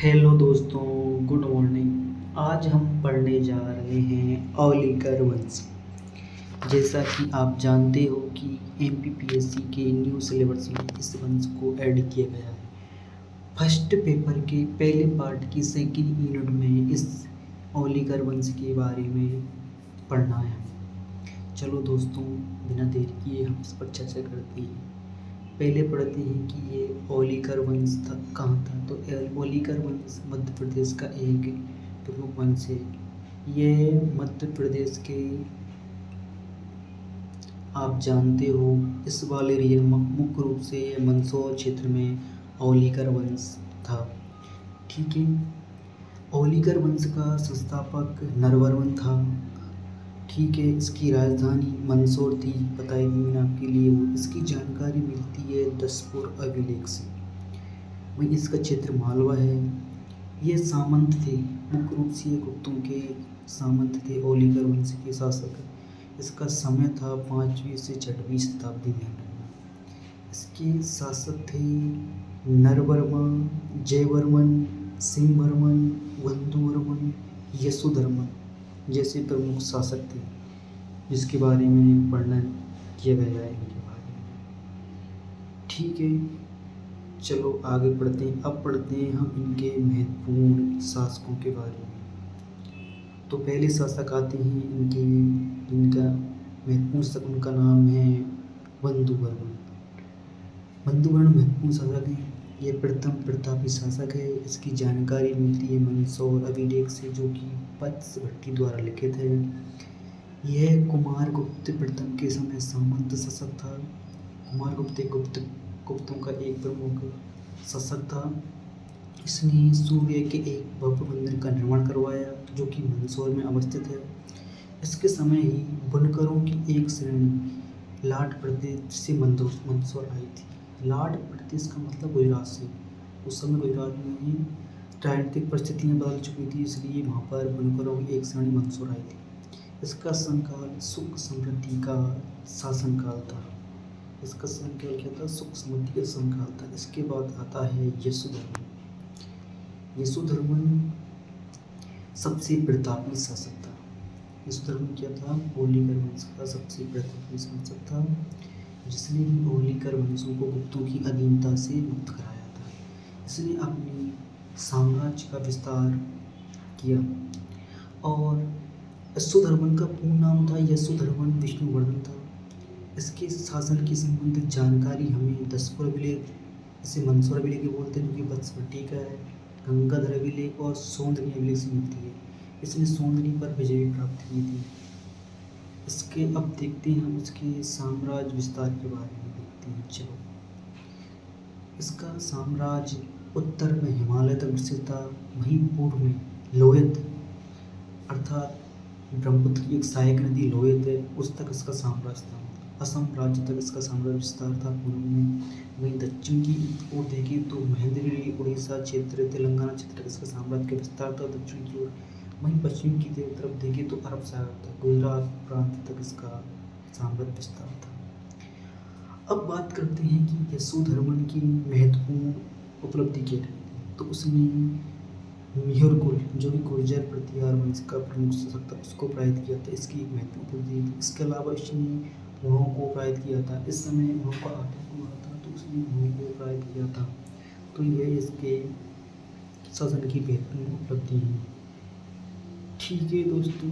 Hello दोस्तों, good morning. आज हम पढ़ने जा रहे हैं औलिकर वंश। जैसा कि आप जानते हो कि एमपीपीएससी के न्यू सिलेबस में इस वंश को ऐड किया गया है। फर्स्ट पेपर के पहले पार्ट की सेकंड यूनिट में इस औलिकर वंश के बारे में पढ़ना है। चलो दोस्तों, बिना देर किए हम इस पर चर्चा करते हैं। पहले पढ़ते हैं कि ये औलिकर वंश कहाँ था। तो औलिकर वंश मध्य प्रदेश का एक प्रमुख वंश है। ये मध्य प्रदेश के, आप जानते हो, इस वाले रीजन मुख्य रूप से मंदसौर क्षेत्र में औलिकर वंश था। ठीक है। औलिकर वंश का संस्थापक नरवर्मन था। ठीक है। इसकी राजधानी मंदसौर थी, बताई थी मैंने आपके लिए। वो इसकी जानकारी मिलती है दसपुर अभिलेख से। वही इसका क्षेत्र मालवा है। ये सामंत थे, मुख्य रूप से ये गुप्तों के सामंत थे, औलिकर वंश के शासक। इसका समय था 5वीं से 6वीं शताब्दी में। इसके शासक थे नरवर्मन, जयवर्मन, सिंहवर्मन, बंधुवर्मन, यशोधर्मन जैसे प्रमुख शासक थे, जिसके बारे में वर्णन किया गया है इनके बारे में। ठीक है, चलो आगे पढ़ते हैं। अब पढ़ते हैं हम इनके महत्वपूर्ण शासकों के बारे में। तो पहले शासक आते हैं इनका महत्वपूर्ण शासक, उनका नाम है बंधुवर्मन। बंधुवर्मन महत्वपूर्ण शासक है। ये प्रथम प्रतापी शासक है। इसकी जानकारी मिलती है मंदसौर अभिलेख से, जो कि वत्स भट्टी द्वारा लिखित है। यह कुमारगुप्त प्रथम के समय सामंत शासक था। कुमारगुप्त गुप्तों का एक प्रमुख शासक था। इसने सूर्य के एक भव्य मंदिर का निर्माण करवाया, जो कि मंदसौर में अवस्थित है। इसके समय ही बुनकरों की एक श्रेणी लाट प्रदेश से मंदसौर आई थी। लाट प्रदेश का मतलब गुजरात से। उस समय गुजरात में ही राजनीतिक परिस्थितियाँ बदल चुकी थी, इसलिए वहाँ पर बुनकरों की एक श्रेणी मंदसौर आई थी। इसका शासनकाल सुख समृद्धि का शासनकाल था। इसका शासनकाल क्या था? सुख समृद्धि का शासनकाल था। इसके बाद आता है यशोधर्मन। यशोधर्मन सबसे प्रतापी शासक था। यशोधर्मन क्या था? औलिकर वंश का सबसे प्रतापी शासक था, जिसने औलिकर वंशों को गुप्तों की अधीनता से मुक्त कराया था। इसने अपने साम्राज्य का विस्तार किया। और यशोधर्मन का पूर्ण नाम था यशोधर्मन विष्णुवर्धन था। इसके शासन की संबंधित जानकारी हमें दसपुर अभिलेख, इसे मंदसौर अभिलेख बोलते हैं, जो कि वत्स भट्टी का है, गंगाधर अभिलेख और सौंदर्य अभिलेख से मिलती है। इसने सौंदर्य पर विजय भी प्राप्त की थी। इसके अब देखते हैं हम इसके साम्राज्य विस्तार के बारे में देखते हैं। चलो, इसका साम्राज्य उत्तर में हिमालय तक विस्तृत था। वहीं पूर्व में लोहित, अर्थात ब्रह्मपुत्र की एक सहायक नदी लोहित है, उस तक इसका साम्राज्य था। असम राज्य तक इसका साम्राज्य विस्तार था पूर्व में। वहीं दक्षिण की ओर देखें तो महेंद्रगिरी, उड़ीसा क्षेत्र, तेलंगाना क्षेत्र तक इसका साम्राज्य का विस्तार था दक्षिण की ओर। वहीं पश्चिम की तरफ देखें तो अरब सागर तक, गुजरात प्रांत तक इसका साम्राज्य विस्तार था। अब बात करते हैं कि यशोधर्मन की महत्वपूर्ण उपलब्धि क्या रही। तो उसने मिहिर कुल, जो कि गुर्जर प्रतिहार वंश का प्रमुख शासक था, उसको पराजित किया था। इसकी एक महत्वपूर्ण उपलब्धि थी। इसके अलावा इसने उन्हों को पराजित किया था। इस समय उन्हों का आतंक हुआ था, तो उसने उन्हों को पराजित किया था। तो यह इसके शासन की बेहतरीन उपलब्धि है। ठीक है दोस्तों।